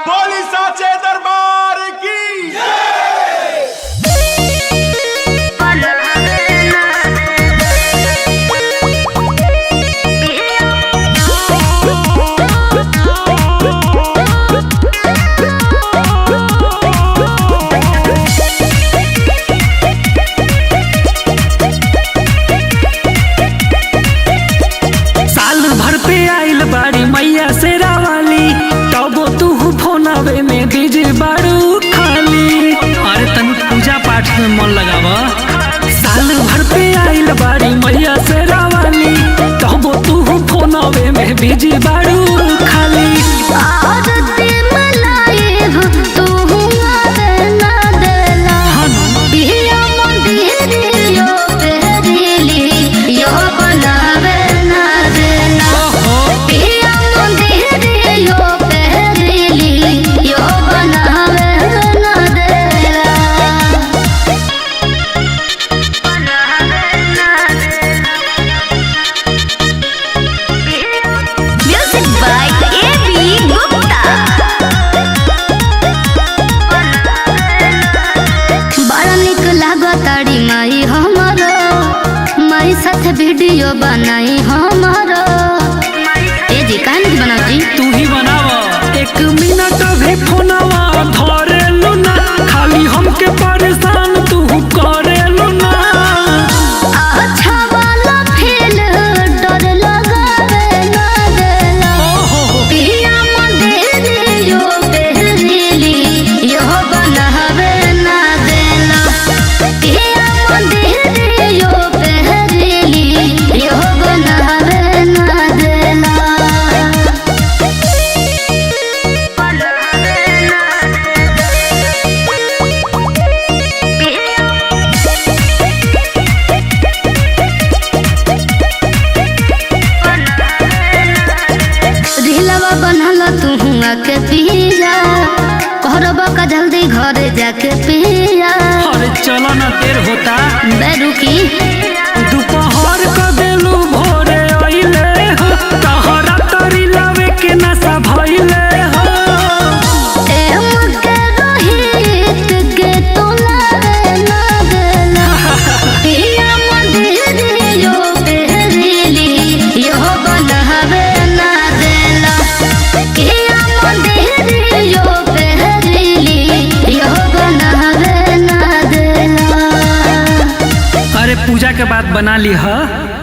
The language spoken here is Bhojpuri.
बोली साचे दरबार की साल भर पे आइल बाड़ी मैया से रावाली तबो तू फोनावे में बीज बाड़ू खाली। अरे तनी पूजा पाठ में मन लगावा। साल भर पे आइल बाड़ी मैया से रावाली तबो तू फोनावे में बीज बाड़ू खाली। माई हमारो माई साथ वीडियो बनाई हमारो। ए जी काहे नहीं बनाओ जी? तू ही बनावा। एक मिनट भी फोनवा धरे लुना खाली हमके परेशान तू करे लुना। अच्छा वाला फील डर लगावे ना देला। पिया मंदिर यो पहली यो बनावे ना देला। पिया मंदिर यो पहली यो बनावे ना देला। रिलवा बनल तू हुआ के पिया कहरबा का जल्दी घरे जाके पिया। अरे चलो ना देर होता। बेरुकी दोपहर का देलू भोरे आइले हो तहरा तरी लावे के नशा भइले हो। एम के रोहित के तोला ना देला। पिया मंदिर यो पहली यो बनावे ना देला। पिया मंदिर यो पहली यो बनावे ना देला। अरे पूजा के बाद बना ली ह।